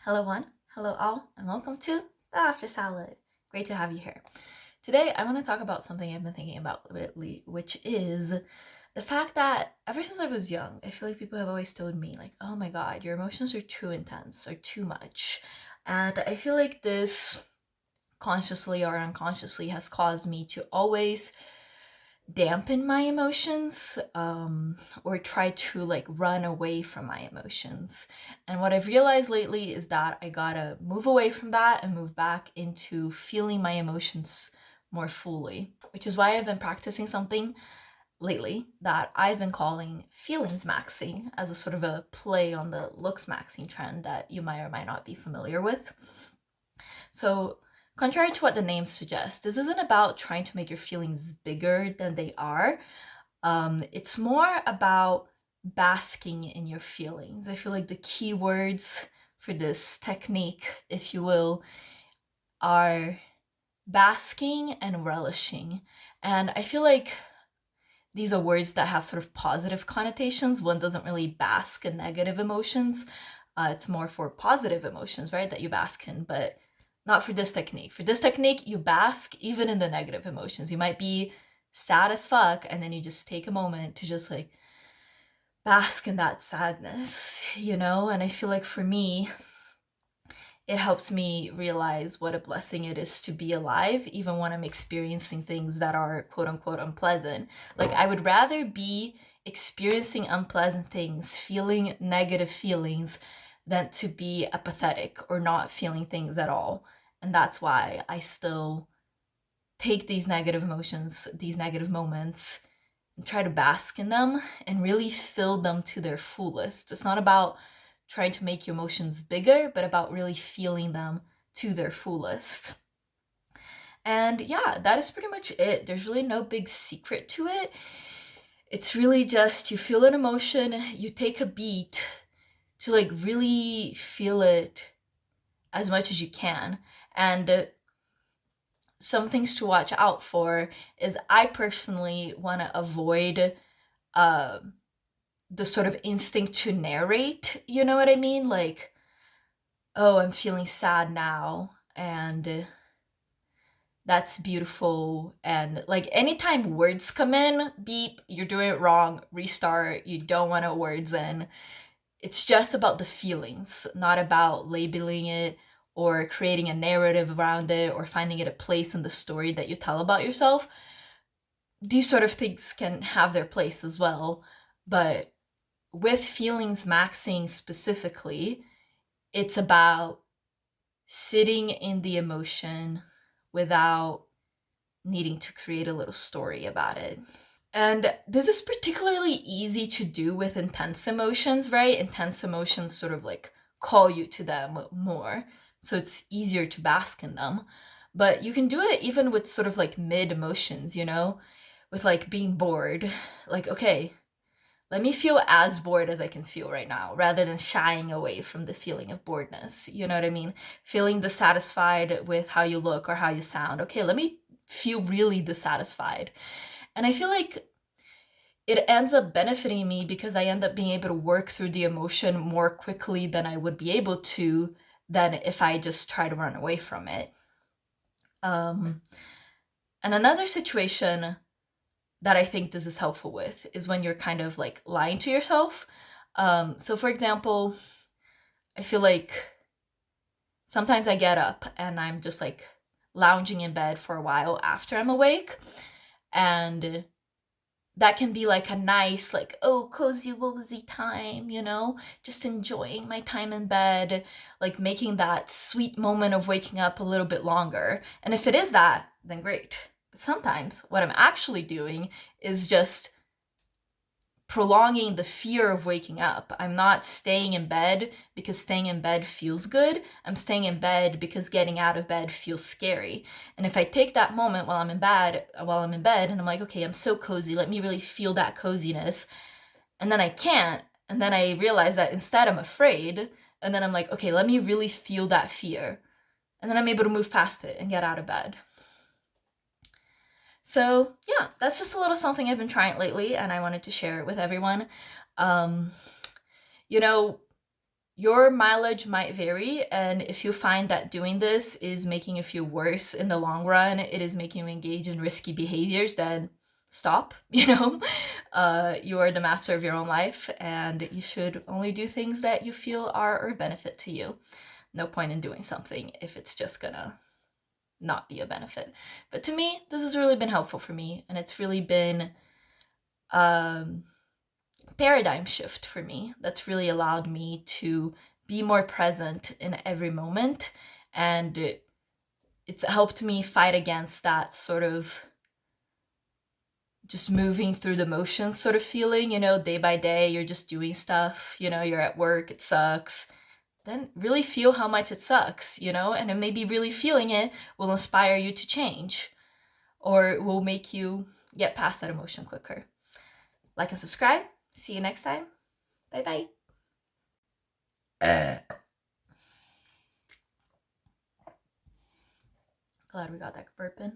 Hello one, hello all, and welcome to the After Salad. Great to have you here. Today I want to talk about something I've been thinking about lately, which is the fact that ever since I was young, I feel like people have always told me like, oh my god, your emotions are too intense or too much. And I feel like this consciously or unconsciously has caused me to always dampen my emotions or try to like run away from my emotions. And what I've realized lately is that I gotta move away from that and move back into feeling my emotions more fully, which is why I've been practicing something lately that I've been calling FeelingsMaxxing as a sort of a play on the looks maxing trend that you might or might not be familiar with. So, contrary to what the name suggests, this isn't about trying to make your feelings bigger than they are. It's more about basking in your feelings. I feel like the key words for this technique, if you will, are basking and relishing. And I feel like these are words that have sort of positive connotations. One doesn't really bask in negative emotions. It's more for positive emotions, right, that you bask in, but not for this technique. For this technique, you bask even in the negative emotions. You might be sad as fuck, and then you just take a moment to just like bask in that sadness, you know? And I feel like for me, it helps me realize what a blessing it is to be alive, even when I'm experiencing things that are quote unquote unpleasant. Like, I would rather be experiencing unpleasant things, feeling negative feelings, than to be apathetic or not feeling things at all. And that's why I still take these negative emotions, these negative moments, and try to bask in them and really fill them to their fullest. It's not about trying to make your emotions bigger, but about really feeling them to their fullest. And yeah, that is pretty much it. There's really no big secret to it. It's really just you feel an emotion, you take a beat to like really feel it as much as you can. And some things to watch out for is I personally want to avoid uh, the sort of instinct to narrate, you know what I mean? Like, oh, I'm feeling sad now, and that's beautiful. And like, anytime words come in, beep, you're doing it wrong, restart, you don't want to words in. It's just about the feelings, not about labeling it or creating a narrative around it or finding it a place in the story that you tell about yourself. These sort of things can have their place as well, but with FeelingsMaxxing specifically, it's about sitting in the emotion without needing to create a little story about it. And this is particularly easy to do with intense emotions, right? Intense emotions sort of like call you to them more. So it's easier to bask in them. But you can do it even with sort of like mid emotions, you know, with like being bored. Like, okay, let me feel as bored as I can feel right now, rather than shying away from the feeling of boredness. You know what I mean? Feeling dissatisfied with how you look or how you sound. Okay, let me feel really dissatisfied. And I feel like it ends up benefiting me because I end up being able to work through the emotion more quickly than I would be able to than if I just try to run away from it. And another situation that I think this is helpful with is when you're kind of like lying to yourself. So, for example, I feel like sometimes I get up and I'm just like lounging in bed for a while after I'm awake. And that can be like a nice, like, oh, cozy wozy time, you know, just enjoying my time in bed, like making that sweet moment of waking up a little bit longer. And if it is that, then great. But sometimes what I'm actually doing is just prolonging the fear of waking up. I'm not staying in bed because staying in bed feels good. I'm staying in bed because getting out of bed feels scary. And if I take that moment while I'm in bed, and I'm like, okay, I'm so cozy, let me really feel that coziness. And then I can't, and then I realize that instead I'm afraid, and then I'm like, okay, let me really feel that fear. And then I'm able to move past it and get out of bed. So yeah, that's just a little something I've been trying lately, and I wanted to share it with everyone. Um, you know, your mileage might vary, and if you find that doing this is making you feel worse in the long run, it is making you engage in risky behaviors, then stop. You are the master of your own life, and you should only do things that you feel are a benefit to you. No point in doing something if it's just gonna not be a benefit. But to me, this has really been helpful for me, and it's really been paradigm shift for me that's really allowed me to be more present in every moment, and it's helped me fight against that sort of just moving through the motions sort of feeling, day by day you're just doing stuff, you're at work, it sucks. Then really feel how much it sucks, and then maybe really feeling it will inspire you to change, or will make you get past that emotion quicker. Like and subscribe. See you next time. Bye bye. Glad we got that burp in.